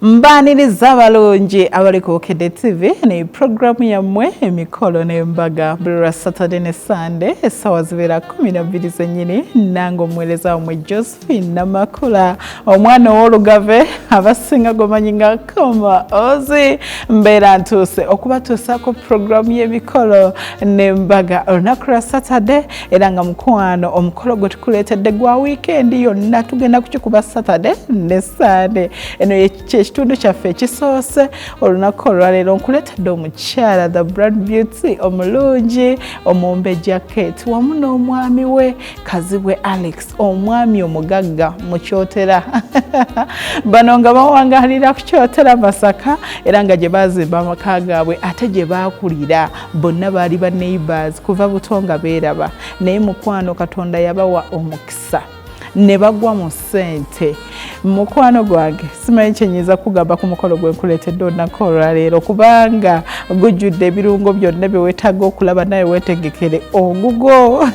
Mbaniriza abalungi abali ku Bukedde TV ne programu yammwe emikolo n'embaga buli Saturday ne Sunday essaawa zibeera 12 zennyini nange omuweereza wammwe Josephine Namakula omwana ow'olugave abasinga gomanyi nga Koma Ozi mbeera ntuuse okubatuusaako programu y'emikolo n'embaga olunaku lwa Saturday era nga mukwano omukolo gwe tukuleetedde gwa weekend yonna tugenda kukikuba Saturday ne Sunday eno ekitundu kyaffe ekisoose olunaku olwaleero nkuleetedde omukyala the brand beauty omulungi Omumbejja Kate wamu n'omwami we Kazibwe Alex omwami omugagga mu Kyotera bano nga bawangalira ku Kyotera Masaka era nga gye baazimba amaka gaabwe ate gye baakulira bonna baali ba neighbors kuva buto nga beeraba naye mukwano Katonda yabawa omukisa ne bagwa mu ssente mukwano gwange simanyi kyenyiza kugamba ku mukolo gwe nkuleetedde olunaku olwaleero kubanga gujjudde ebirungo byonna bye weetaaga okulaba naye weetegekere ogugo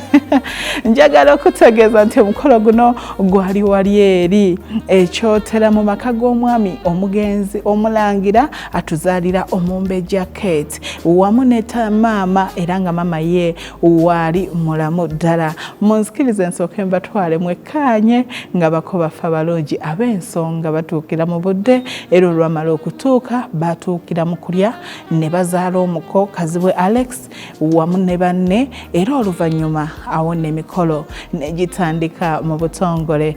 njagala okutegeeza nti omukolo guno gwali wali eri Ekyotera mu maka g'omwami omugenzi omulangira atuzaalira Omumbejja Kate wamu ne maama era nga maama ye waali mulamu ddala munzikirize nsooke mbatwale mwekkaanye nga bako baffe abalungi ab'ensonga batuukira mu budde era olwamala okutuuka batuukira mu kulya ne bazaala omuko Kazibwe Alex wamu ne banne era oluvannyuma awo n'emikolo negitandika mu butongole.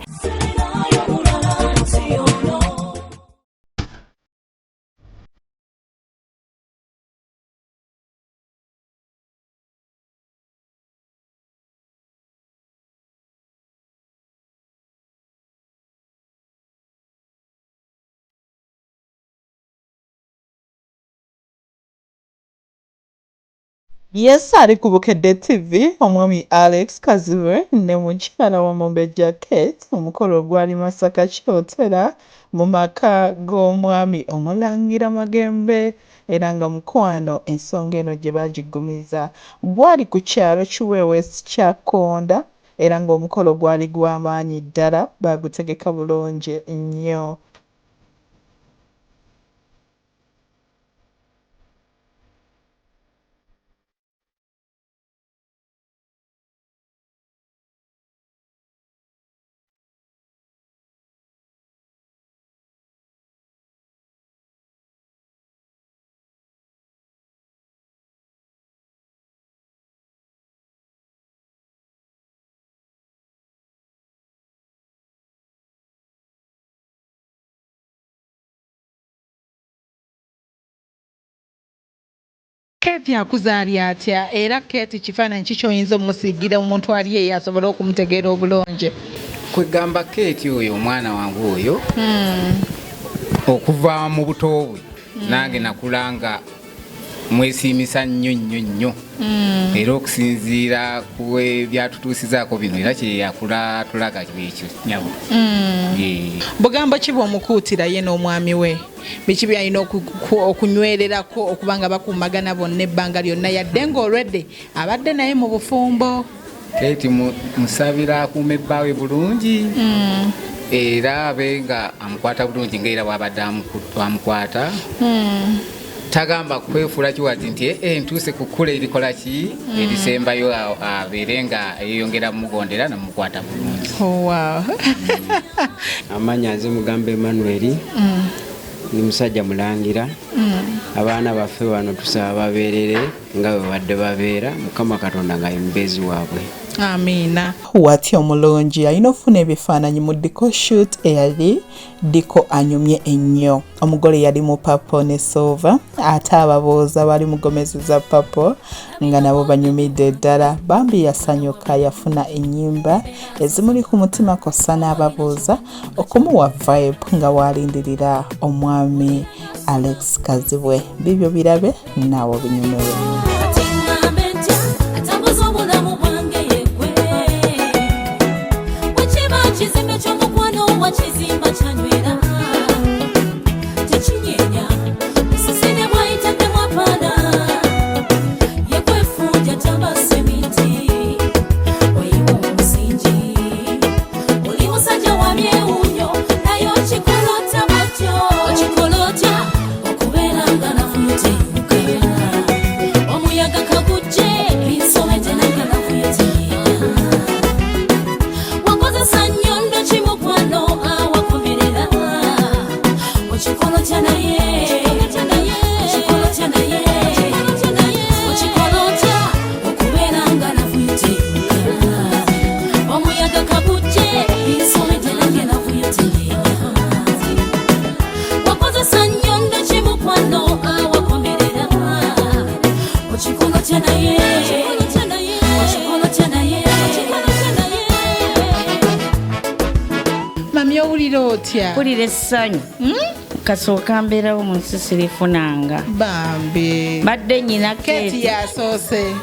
Yes, ari ku Bukedde TV omwami Alex Kazibwe ne mukyala wa Omumbejja Kate omukolo gwali Masaka Kyotera mu maka g'omwami omulangira Magembe era nga mukwano ensonga eno gye bagigumiza gwali ku kyalo Kiweewa kya Konda era ng'omukolo gwali gw'amaanyi ddala bagutegeka bulungi nnyo. Kate akuzaali atya era Kate kifaananyi kikyoyinza omusiigira omuntu ali eyo asobole okumutegeera obulungi? Kwegamba Kate oyo omwana wange oyo okuva mu buto bwe nange nakulanga mwesiimisa nnyo era okusinziira ku byatutuusizaako bino era kyeyakula tulaga ekyo nyabo. Bugambo ki bw'omukuutira ye n'omwami we biki byalina okunywererako okubanga bakuumagana bonna ebbanga lyonna yadde ng'olwedde abadde naye mu bufumbo? Kate musabira akuuma ebbaawe bulungi era abe nga amukwata bulungi ng'era bw'abadde amukwata tagamba kwefuula kiwazi nti ntuuse kukula erikola ki erisembayo abeere nga yeyongera mumugondera namukwata bulungi. Amanya nze mugamba Emmanuel ni musajja mulangira abaana baffe wano tusaba babeerere nga bwe badde babeera Mukama Katonda nga yemubeezi waabwe. Amiina. Wati omulungi alina ofuna ebifaananyi mu Diko shoot eyali Diko anyumye ennyo omugole yali mu papo ne Sova ate ababooza bali mugomezeza papo nga nabo banyumidde ddala bambi yasanyuka yafuna ennyimba ezimuli ku mutima kossa n'ababooza okumuwa vibe nga waalindirira omwami Alex Kazibwe bibyo birabe naawo binyumirwe. Chikolo Mami owulira otya? Mpulira essanyu kasooka mbeerawo mu nsi sirifunanga Bambi badde nnyina Keeti yasoose.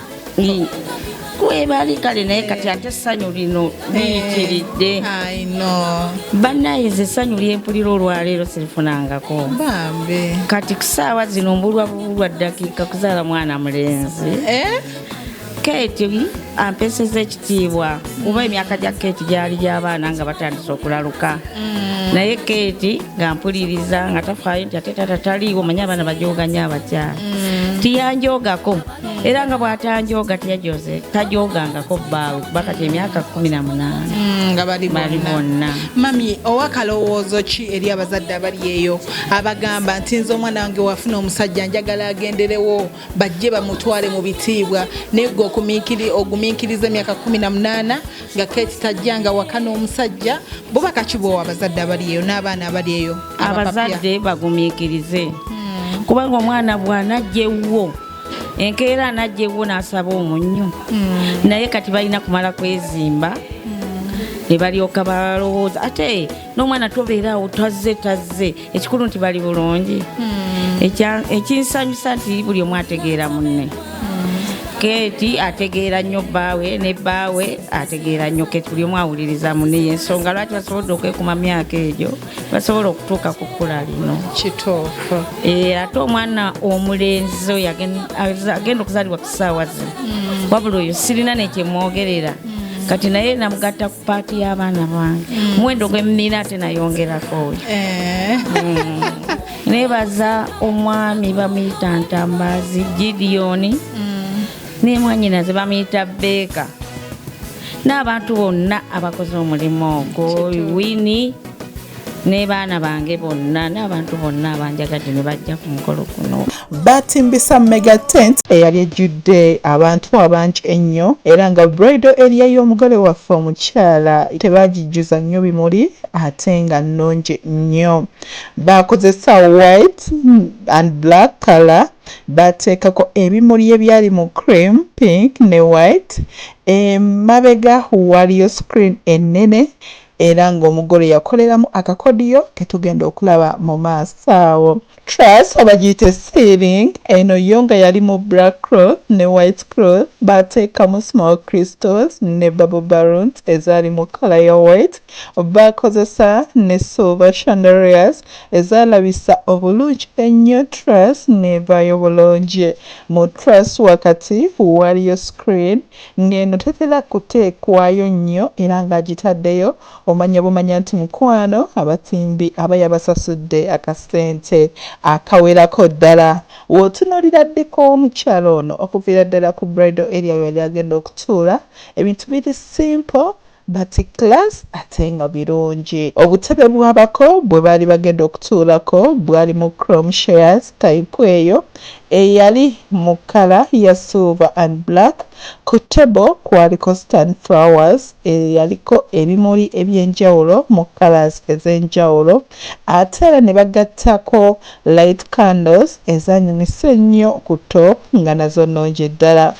kwebali kale naye kati ate essanyu lino liyitiridde I know. bannayiza essanyu lyempulira olwaleero sirifunangako Bambi kati ku ssaawa zino mbulwa bubulwa ddakiika kuzaala mwana mulenzi Keeti ampeseza ekitiibwa kuba emyaka gya Keeti gyali gy'abaana nga batandise okulaluka naye Keeti nga mpuliriza nga tafaayo nti ate tata taliiwo manyi abaana bajooganya abakyala tiyanjoogako era nga bw'atanjooga tajoogangako bbaawe kuba kati emyaka 18 nga bali bonna. Mami owa kalowoozo ki eri abazadde abali eyo abagamba nti nze omwana wange wafuna omusajja njagala agenderewo bajje bamutwale mu bitiibwa naye gwe ogumiikiriza emyaka 18 nga Keeti tajjanga waka n'omusajja bo bakakibowa abazadde abali eyo n'abaana abali eyo abazadde bagumiikirize kubanga omwana bw'anajjewo enkeera anajjewo n'asaba omunnyo naye kati balina kumala kwezimba ne balyoka balowooza ate n'omwana tobeeraawo tazze ekikulu nti bali bulungi ekinsanyusa nti buli omu ategeera munne Keeti ategeera nnyo bbaawe ne bbaawe ategeera nnyo Keeti buli omu awuliriza munne y'ensonga lwaki basobodde okwekuma myaka egyo basobola okutuuka ku kkula lino kituufu ate omwana omulenzi oyo agenda okuzaalibwa ku ssaawa zino wabula oyo sirina nekyemwogerera kati naye namugatta ku paati y'abaana bange muwendo gw'emmina ate nayongerako oyo nebaza omwami bamuyita Ntambazi Gideoni ne mwannyinaze bamuyita Beeka n'abantu bonna abakoze omulimu ogwo Wini ne baana bange bonna n'abantu bonna abanjagadde ne bajja ku mukolo guno. Batimbisa mega tent eyali ejjudde abantu abangi ennyo era nga bridal area y'omugole waffe omukyala tebagijjuza nnyo bimuli ate nga nnungi nnyo. Bakozesa white and black color bateekako ebimuli ebyali mu cream, pink ne white. Emabega waliyo screen ennene era ng'omugole yakoleramu akakodiyo ke tugenda okulaba mu maaso awo. Truss oba giyite ceiling eno yo nga yali mu black cloth ne white cloth bateekamu small crystals ne bubble balloons ezaali mu kala ya white. Bakozesa ne silver chandeliers ezaalabisa obulungi ennyo truss nevaayo bulungi. Mu truss wakati waliyo screen ng'eno tetera kuteekwayo nnyo era ng'agitaddeyo omanya bumanya nti mukwano abatimbi aba yabasasudde akasente akawerako ddala. W'otunuulira ddeko omukyala ono okuviira ddala ku bridal area yali agenda okutuula ebintu biri simple but class ate nga birungi. Obutebe bwabako bwe baali bagenda okutuulako bwali mu chrome chairs type eyo eyali mu kala ya silver and black. Ku table kwaliko stand flowers eyaliko ebimuli eby'enjawulo mu colors ez'enjawulo ate era ne bagattako light candles ezanyumisa ennyo ku top nga nazo nnungi ddala.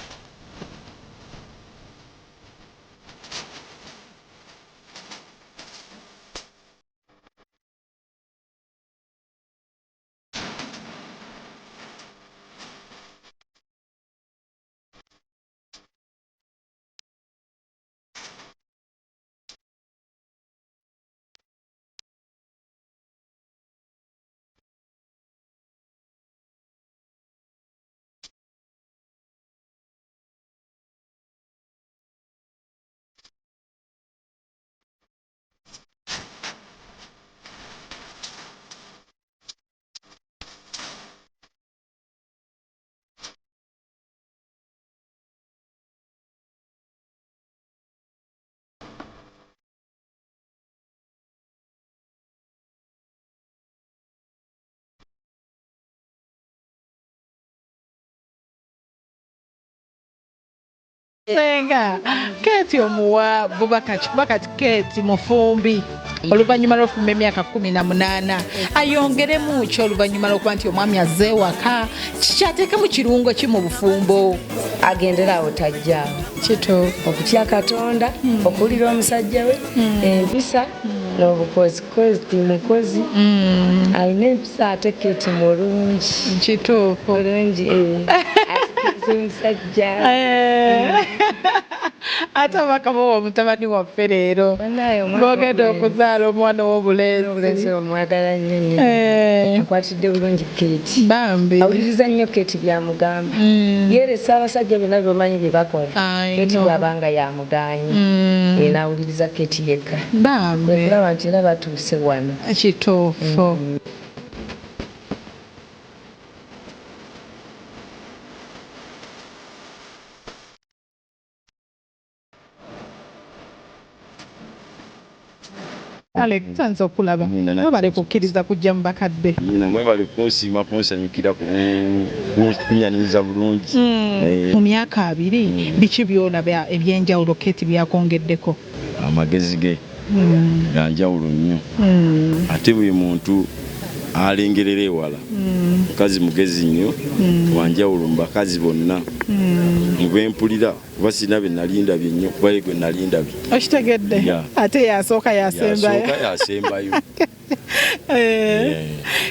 Senga Keti omuwa bubakati Keti mufumbi oluvannyuma lw'okufumba emyaka 18 ayongeremu ki oluvannyuma lw'okuba nti omwami azze ewaka kikyateekemu kirungo ki mu bufumbo agenderawo tajjaawo kituufu okutya Katonda okuwulira omusajja we empisa n'obukozi kozi mukozi alina empisa ate Keti mulungi kituufu bulungi omusajja ate abakamuwa omutabani waffe leero ng'ogenda okuzaala omwana w'obulenzi omwagala nnyo akwatidde bulungi Keti bambi awuliriza nnyo Keti byamugamba yeresa abasajja byonna byomanyi bye bakola Keti bwabanga yamugaanyi era awuliriza Keti yekka bambi kulaba nti era batuuse wano kituufu Alex tanzo okulaba mwebale kukkiriza kujja mu bakadde mwebale kunsiima kunsanyukira kunyaniriza bulungi mu myaka 2 biki byolaba ebyenjawulo Keti byakongeddeko amagezi ge ganjawulo nnyo ate buli muntu alengerera ewala mukazi mugezi nnyo wanjawulo mu bakazi bonna mubempulira kuba sina bye nalinda bye nnyo kuba yegwe nalinda bye okitegedde ate yasooka yasembayo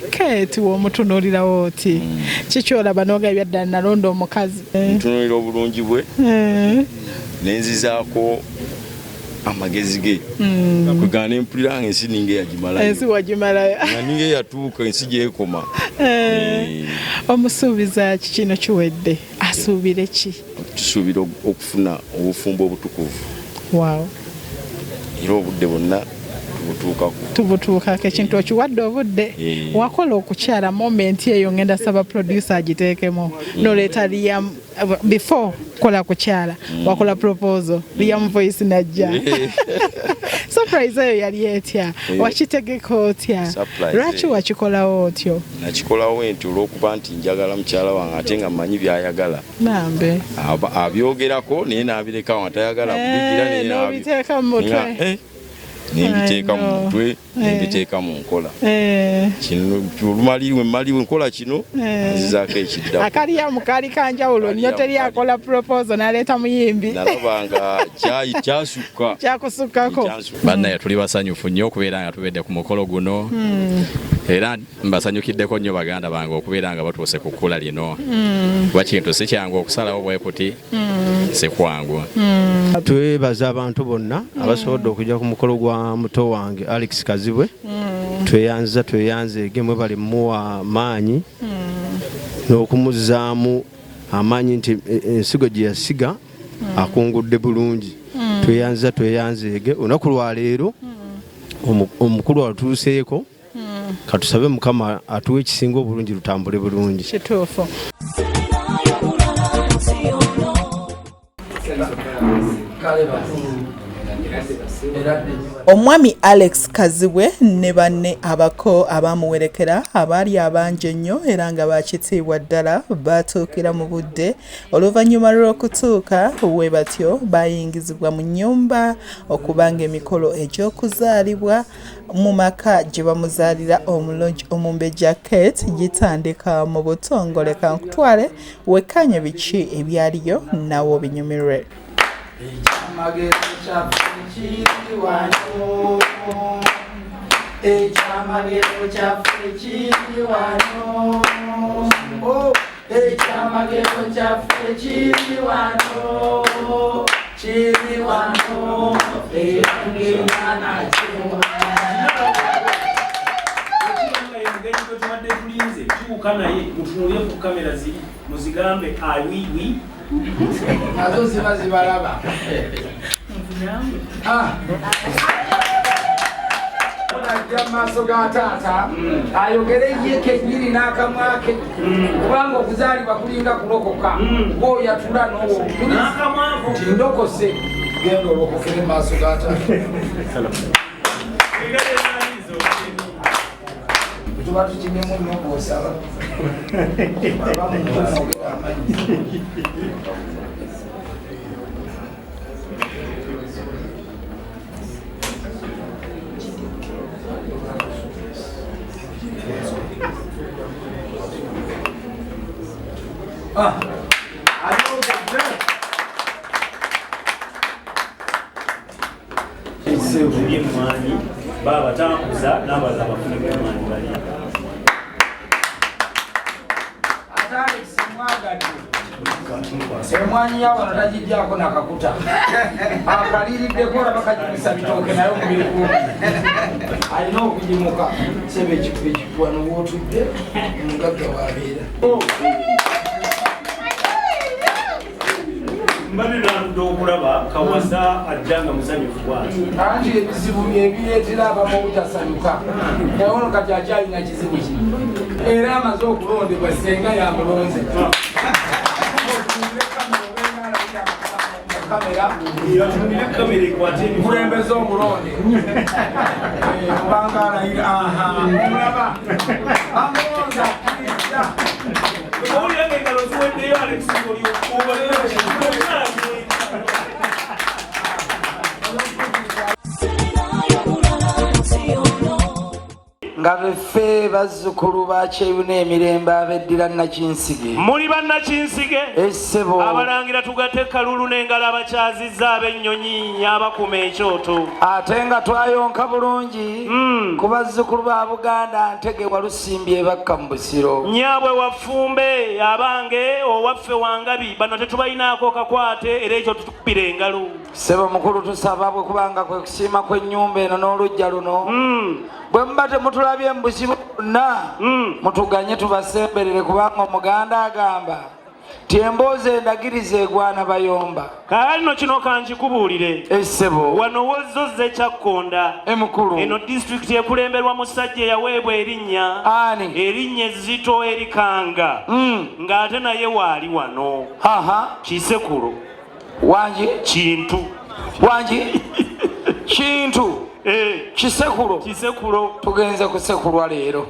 Keti womutunuulirawo oti kikyolaba n'ogabya ddala nalonda omukazi ntunuulira obulungi bwe nenzizaako amagezi ge kwegana empulira nga ensi ninga wagimalayo nga ninga yatuuka ensi gyekoma omusuubiza kino kiwedde asuubire ki tusuubira okufuna obufumbo obutukuvu era obudde bwonna tubutuukako ekintu okiwadde obudde wakola okukyala momenti eyo ngenda saba producer agiteekemu noleeta Liam before kola kukyala wakola proposal Liam voice najja surprise eyo yali etya wakitegeka otya lwaki wakikolawo otyo nakikolawo nti olw'okuba nti njagala mukyala wange ate nga mmanyi byayagala nambe abyogerako naye n'abirekawo atayagala kubigira nobiteeka mu mutwe nembiteeka mu mutwe nembiteeka mu nkola kino maliwe nkola kino nzizaako ekiddamu akaliyamu kaali kanjawulo nnyo teri akola proposal n'aleeta muyimbi nalaba nga kyasukka kyakusukkako bannaye tuli basanyufu nnyo okubeera nga tubedde ku mukolo guno era mbasanyukiddeko nnyo baganda bange okubeera nga batuuse ku kkula lino kuba kintu si kyangu okusalawo bwe kuti si kwangu twebaza abantu bonna abasobodde okujja ku mukolo gwa muto wange Alex Kazibwe tweyanze gemwe bali muwa maanyi n'okumuzaamu amaanyi nti ensigo gye yasiga akungudde bulungi tweyanzeege olunaku lwa leero omukulu atuuseeko katusabe Mukama atuwe ekisinga obulungi lutambule bulungi kituufu omwami Alex Kazibwe ne banne abako abamuwerekera abaali abangi ennyo era nga bakitiibwa ddala batuukira mu budde oluvannyuma lw'okutuuka we batyo bayingizibwa mu nnyumba okubanga emikolo egy'okuzaalibwa mu maka gye bamuzaalira omulungi omumbejja Keti gitandika mu butongole kankutwale wekkanye biki ebyaliyo nawo binyumirwe Ekyamagero kyaffe kiri wano ekyamagero kyaffe kiri wano ekyamagero kyaffe kiri wano era ngenda nakyo tubuuka naye mutunulye ku kamera ziri muzigambe awiwi nazo ziba zibalaba najja mu maaso ga taata ayogere ye kenyini n'akamwake kubanga okuzaalibwa kulinga kulokoka bw'oyatula n'owo ti ndokose genda olokokere mu maaso ga taata tuba tukimyemu nnyo bw'osaba ebyemmwanyi baba batambuza n'abaza bafune emmwanyi bali emwanyi yabona tagijjako nakakuta akaliriddeko olaba kajimisa bitooke naye omubiri kumbi alina okugimuka sebe ekikuwano wootudde omugagga wabeera mbaliranda okulaba Kawasa ajja nga musanyufu bwati anti ebizibu byebireetera abamu obutasanyuka naye ono kati akyalina kizibu kino era amaze okulondebwa senga yamulonze kulembeza omulonde obanga alayira omulaba amulonza akkiriza owulira engalo ziweddeyo Alex nga beffe bazzukulu bakyeyuna emirembe abeddira Nakinsige muli bannakinsige essebo abalangira tugatte kalulu n'engalo abakyazizza ab'ennyonyi abakuma ekyoto ate nga twayonka bulungi ku bazzukulu ba Buganda Ntege Walusimbi ebakka mu Busiro nnyabwe wafumbe abange owaffe Wangabi bano tetubalinaako kakwate era ekyo tutukubira engalo ssebo mukulu tusaba bwe kubanga kwe kusiima kw'ennyumba eno n'olujja luno bwe muba temutulabye mu buzibu bwonna mutuganye tubasemberere kubanga Omuganda agamba ti emboozi endagiriza egwana bayomba kaalino kino kankikubuulire essebo wano wozozza Ekyakkonda emukulu eno disitulikiti ekulemberwa musajja eyaweebwa erinnya erinnya ezzito erikanga ng'ate naye waali wano Kisekulo wangi Kintu wangi Kintu Kisekulo tugenze kusekulwa leero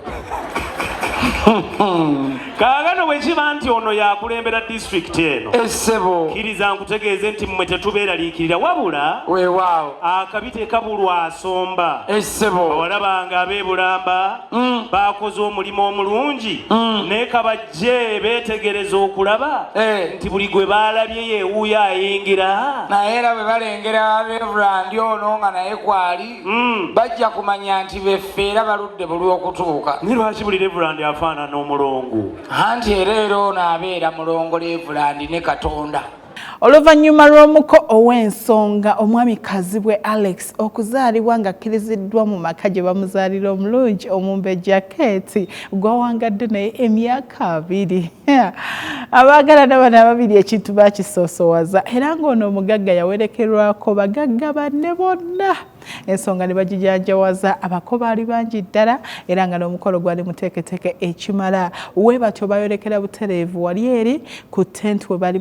kaagano bwe kiba nti ono yakulembera disitulikiti eno essebo kkiriza nkutegeeze nti mmwe tetubeeraliikirira wabula weewaawo akabi tekabulwa asomba essebo olabanga ab'ebulamba baakoze omulimu omulungi naye kabajje beetegereza okulaba nti buli gwe baalabye yeewuuyo ayingira naye era bwe balengera Reverand ono nga naye kwali bajja kumanya nti beffe era baludde buli okutuuka ni lwaki buli Reverand afaanana omulongo anti era ono abeera mulongo Reverand ne Katonda Oluvannyuma lw'omuko ow'ensonga omwami Kazibwe Alex okuzaalibwa nga akkiriziddwa mu maka gye bamuzaalira omulungi Omumbejja Kate gwawangadde naye emyaka 2 abaagalana bano ababiri ekintu bakisoosowaza era ng'ono omugagga yawerekerwako bagagga banne bonna ensonga ne bagijanjawaza abako baali bangi ddala era nga n'omukolo gwali muteeketeeke ekimala we batyo bayorekera butereevu wali eri ku tent we baali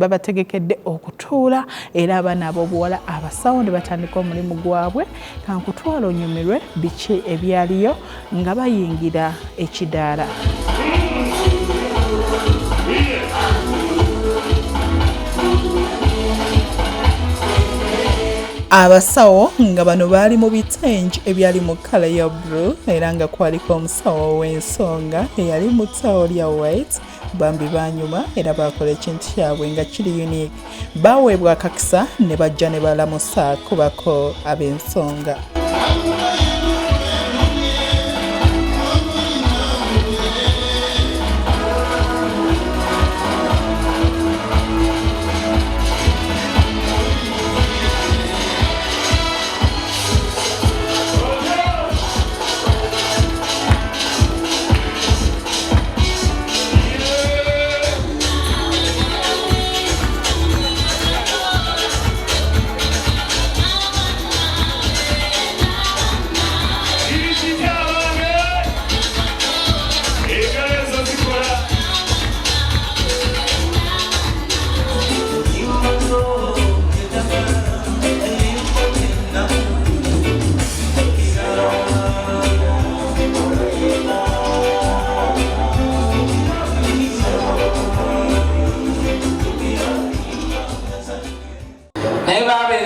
babategekedde okutuula era abaana ab'obuwala abasawo ne batandika omulimu gwabwe kankutwala onyumirwe biki ebyaliyo nga bayingira ekidaala. Abasawo nga bano baali mu bitengi ebyali mu kala ya blue era nga kwaliko omusawo w'ensonga eyali mu ttawo lya white bambi banyuma era bakola ekintu kyabwe nga kiri unique baweebwa akakisa ne bajja ne balamusa kubako ab'ensonga.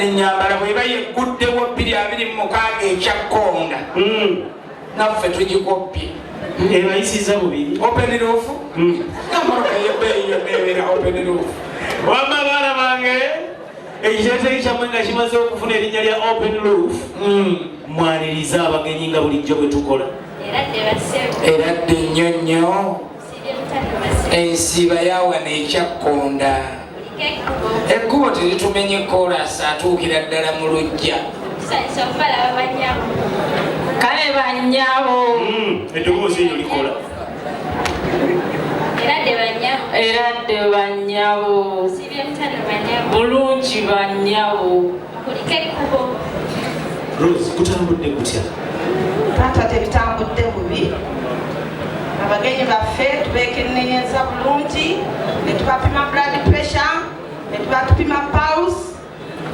Enyambala bwe bayeguddewo 226 Ekyakkonda naffe tugikopye ebayisiza bubiri open it off namoroka yebeeyo yonneebeera open roof. Wamma baana bange ekiteeteeyi kyammwe nga kimaze okufuna erinnya lya open roof mwaniriza abagenyi nga bulijjo bwe tukola. Eradde nnyo nnyo ensiba yawana ekyakkonda ekkubo teritumenye koolasi atuukira ddala mu lujja kale bannyabo eddoboozi eryo likola eradde bannyabo bulungi bannyabo Rose kutambudde kutya? Taata tebitambudde bubi. Abagenyi baffe tubeekennenyeza bulungi ne tubapima blood pressure ne tubapima pulse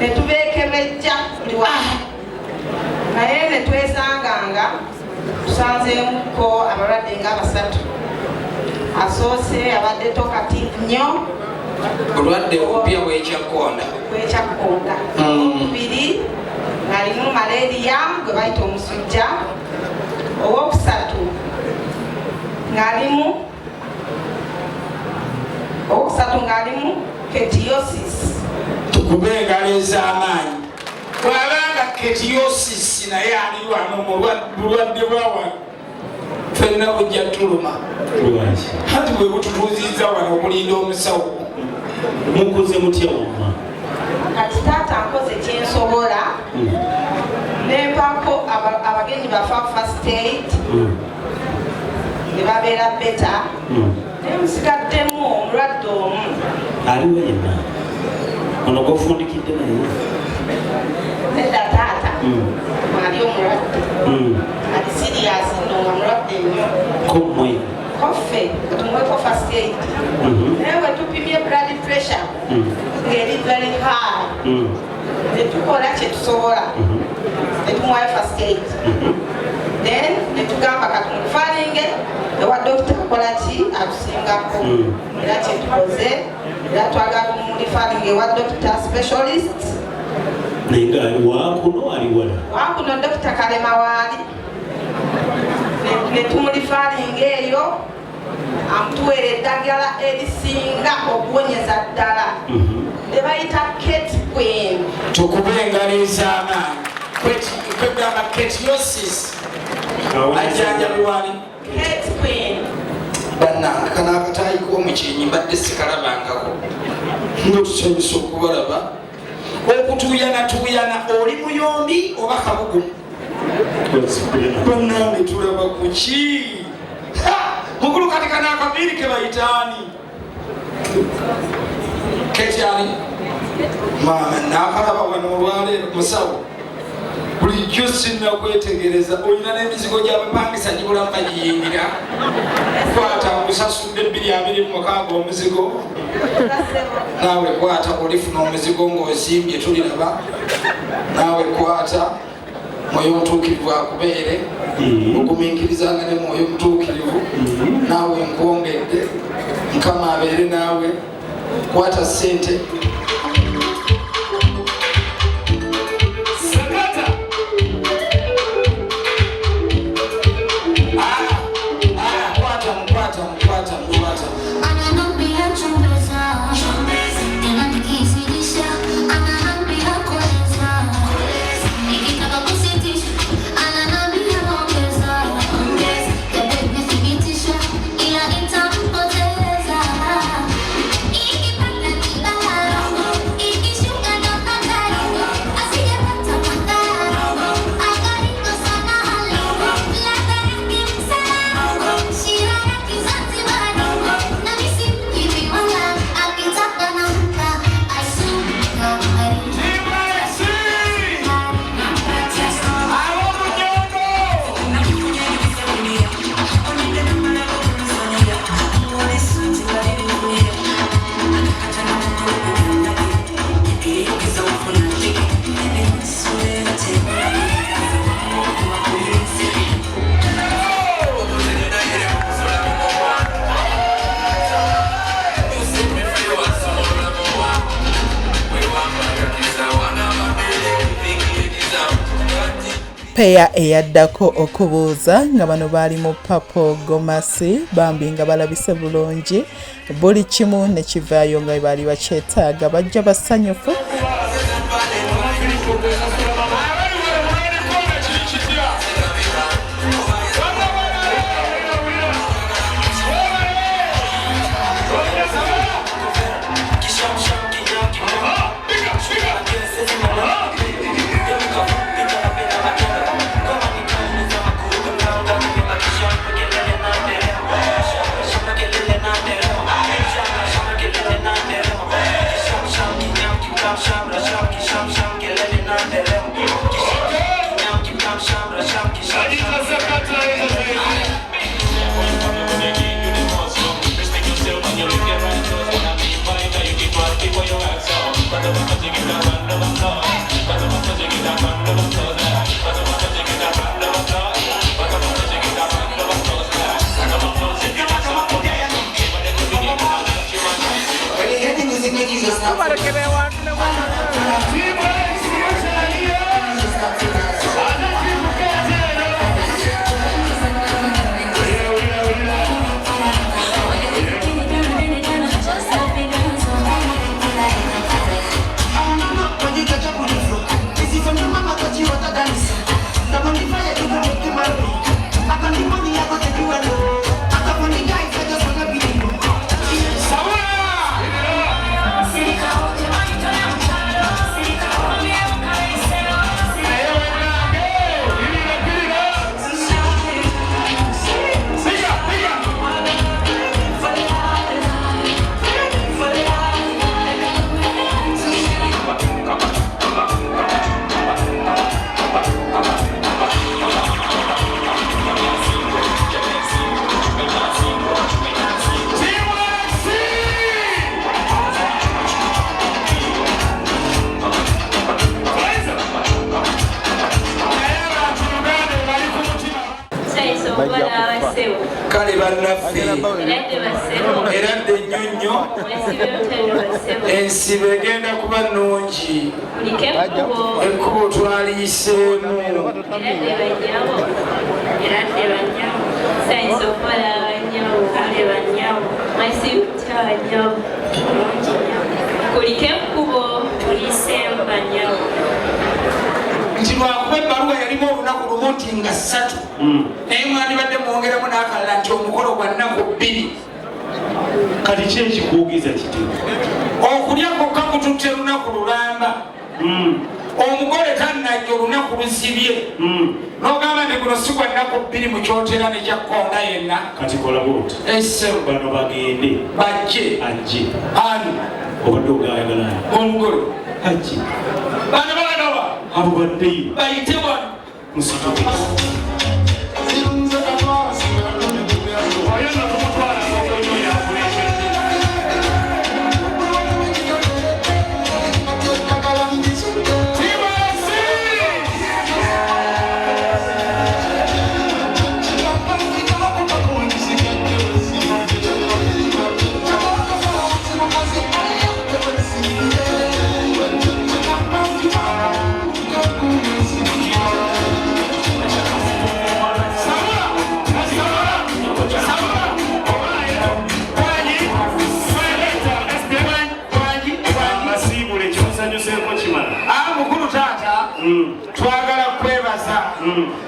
ne tubeekebejja buli wamu naye ne twesanganga tusanzeemuko abalwadde nga basatu. Asoose abadde tokative nnyo bulwadde obupya bw'ekyakkonda okubiri ng'alimu malaria gwe bayita omusujja, owokusatu ng'alimu ketiosis. tukube engalo ez'amaanyi bw'abanga ketiosis naye ali wano mu bulwadde bwawano ffenna bujja tuluma hati bwe bututuuzizza wano okulinda omusawo. Mukoze mutya wamma? Kati taata nkoze kyensobola nempako abagenyi bafa first aid ne babeera beta naye musigaddemu omulwadde omu aliwo yenna ono gofundikidde naye nedda taata ali omulwadde ali siriasi nno nga mulwadde nnyo kommwe koffe tumweko first aid naye bwe tupimye blood pressure ng'eri very high netukola kyetusobola netumuwayo first aid then netugamba katumufalinge ewa dokita akola ki atusingako era kyetukoze era twagala tumulifalinge ewa dokita specialist naye nga wakuno ali wala wakuno dokita Kalema waali netumulifalinga eyo amutuweera eddagala erisinga okuwonyeza ddala ne bayita Kate Queen. tukube engalo ez'amaanyi kwegamba ketiosis ajjanjabibwani Kate Queen. bannange kana akataayi k'omukinyi mbadde sikalabangako nga tusanyusa okubalaba okutuuyanatuuyana oli muyombi oba kabugumu bannange tulaba ku ki mukulu kati kana akaviiri ke bayitaani ketyani maama nakalaba wano olwaleero musawo bulijjo sinnakwetegereza olina n'emizigo gy'abapangisa gibulamu bagiyingira kwata ngusasudde 226 omuzigo naawe kwata olifuna omuzigo ng'ozimbye tuliraba naawe kwata mwoyo mutuukirivu akubeere ogumiikirizanga ne mwoyo mutuukirivu naawe nkwongedde mukama abeere naawe kwata ssente Ila itampoteza ikipanda peya eyaddako okubuuza nga bano baali mu Papo Gomasi bambi nga balabise bulungi buli kimu ne kivaayo nga baali bakyetaaga bajja basanyufu. Kale bannaffe eradde ennyonnyo ensibo egenda kuba nnungi ekkubo twaliyiseemu nti lwakuba ebbaluwa yalimu olunaku lumu nti nga 3 naye mwandibadde mwongeramu n'akalala nti omukolo gwa nnaku 2. kati ki ekikuugiza kiti okulya kokka kututte lunaku lulamba omugole tannajja olunaku lusibye n'ogamba nti guno si gwa nnaku 2 mu kyotera ne kyakkonda yenna. kati kola bwoti essebo bano bagende bajje ajje ani obadde ogayagala omugole ajje bano balagawa abo baddeyo bayite wano musituke twagala kwebaza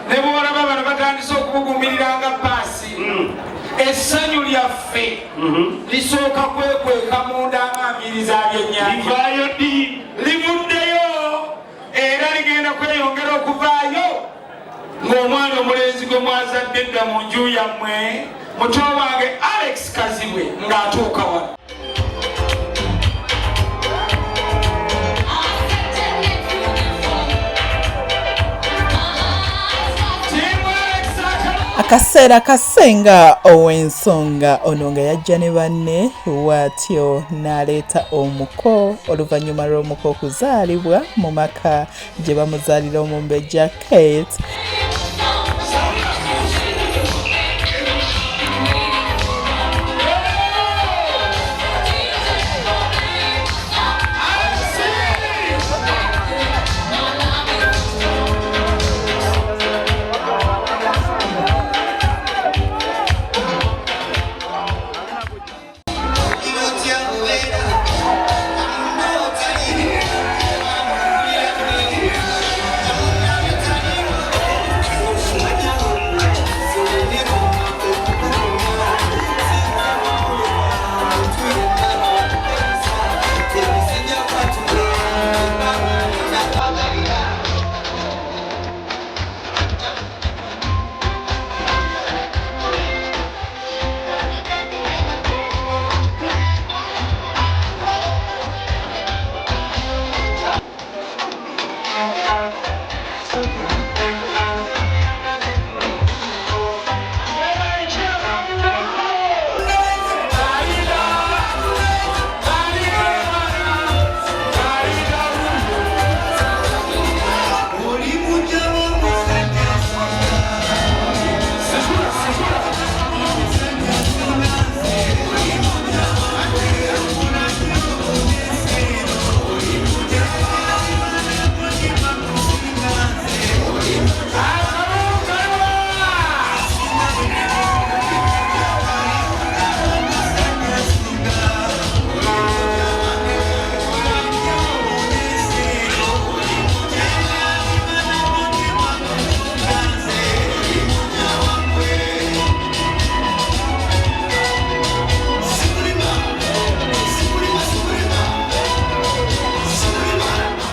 ne bwolaba bano batandise okubugumirira nga paasi essanyu lyaffe lisooka kwekweka munda ng'ambiri za byennyanja livuddeyo era ligenda kweyongera okuvaayo ng'omwana omulenzi gwe mwazadde dda mu nju yammwe muto wange Alex Kazibwe ng'atuuka wano. Akaseera kasenga ow'ensonga ono nga yajja ne banne waatyo n'aleeta omuko oluvannyuma lw'omuko okuzaalibwa mu maka gye bamuzaalira omumbejja Kate.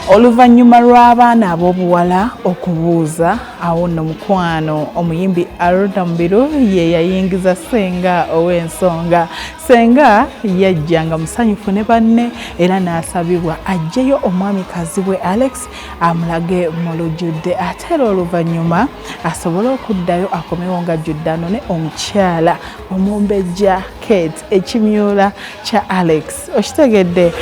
Oluvannyuma lw'abaana ab'obuwala okubuuza, awo nno mukwano omuyimbi Alda Mubiru ye yayingiza Ssenga ow'ensonga. Ssenga yajjanga musanyufu ne banne era n'asabibwa ajjeyo omwamikazi we Alex amulage mu lujjudde, ate era oluvannyuma asobole okuddayo akomewo ng'ajjudde anone omukyala omumbejja Kate ekimyula kya Alex. Okitegedde?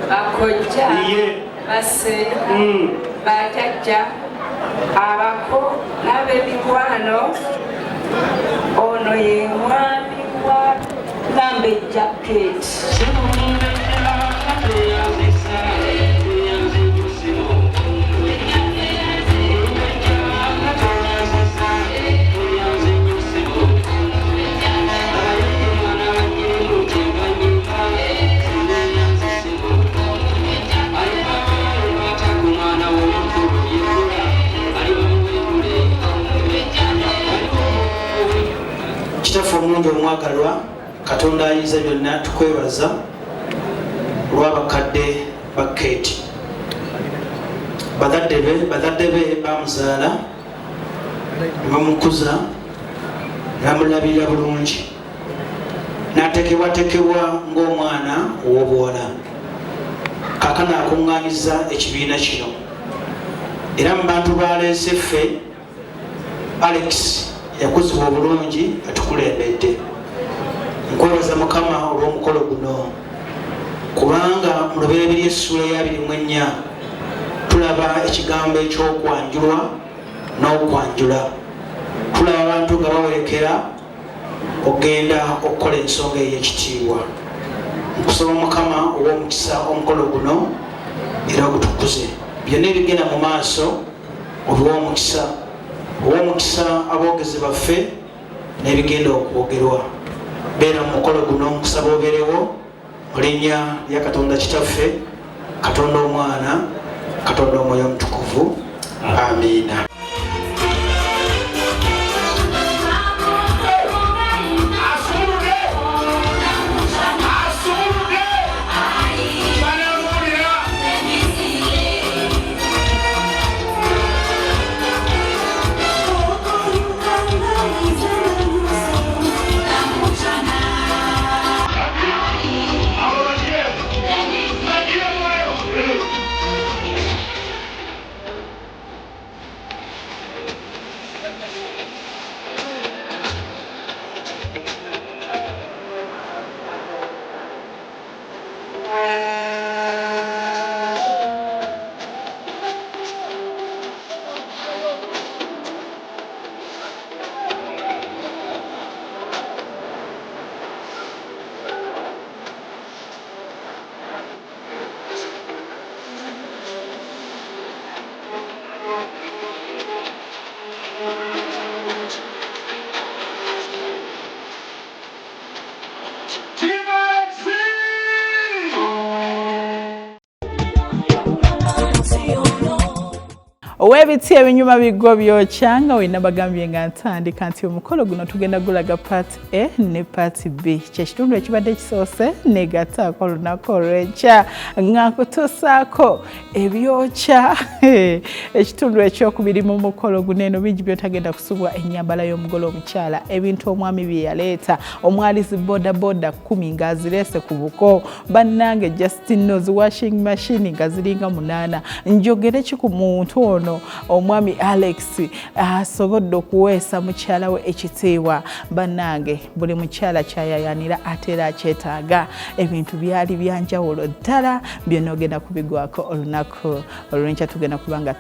Bakojja, basse, bajjajja, abako n'ab'emikwano, ono ye mwami wa Lambejja Kate. Kitaffe omulungi omwagalwa, Katonda ayinza byonna, tukwebaza olw'abakadde ba Kate. Bazadde be bamuzaala, ne bamukuza, namulabirira bulungi n'atekebwatekebwa ng'omwana ow'obuwala. Kaakano akuŋŋaanyiza ekibiina kino era mu bantu baleese ffe Alex yakuzibwa obulungi atukulembedde. Nkwebaza Mukama olw'omukolo guno kubanga mu Lubereberye essuula ya 24 tulaba ekigambo eky'okwanjulwa n'okwanjula. Tulaba abantu nga bawerekera ogenda okukola ensonga ey'ekitiibwa. Nkusaba Mukama olw'omukisa omukolo guno era ogutukuze. Byonna ebigenda mu maaso olw'omukisa aboogezi baffe n'ebigenda okwogerwa. Beera mu mukolo guno nkusaba obeerewo mu linnya lya Katonda Kitaffe, Katonda Omwana, Katonda Omwoyo Omutukuvu. Amiina. Owebiti ebinyuma bigo byokyanga wina bagambye nga ntandika nti omukolo guno tugenda gulaga part A ne part B. Kyekitundu ekibadde kisoose negataako olunaku olw'enkya nga nkutuusaako ebyokya ekitundu ekyokubiri mu mukolo guno. Eno bingi byotagenda kusubwa ennyambala y'omugole omukyala, ebintu omwami bye yaleeta, omwalizi bodaboda 10 ng'azireese ku buko, bannange Justin Noz washing machine nga ziringa 8. Njogere ki ku muntu ono omwami Alex asobodde okuweesa mukyala we ekitiibwa. Bannange buli mukyala kyayayanira ate era akyetaaga. Ebintu byali byanjawulo ddala byonna ogenda kubigwako olunaku olw'enkya tugenda kubanga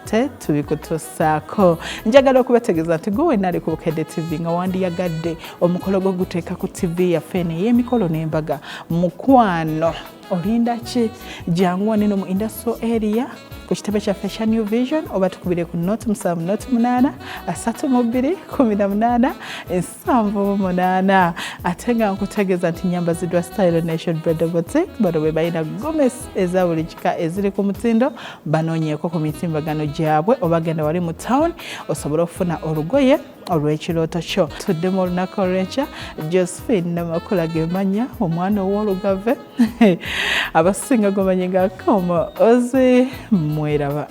tubikutuusaako. Njagala okubategeeza nti gwe wenna ali ku Bukedde TV nga wandiyagadde omukolo gwo guteeka ku TV yaffe ey'emikolo n'embaga. Mukwano olinda ki? Jangu waneno mu industrial area ku kitebe kyaffe kya New Vision oba tukubire ku 0708 32 18 78. Ate nga nkutegeeza nti nyambazidwa Style Nation Bread Boutique bano bwe balina Gomez eza buli kika eziri ku mutindo banoonyeeko ku mitimbagano gyabwe oba genda wali mu town osobola okufuna olugoye olw'ekirooto kyo. Tuddemu olunaku olw'enkya. Josephine Namakula gemanya omwana ow'olugave abasinga gomanyi nga Komo Ozi mweraba.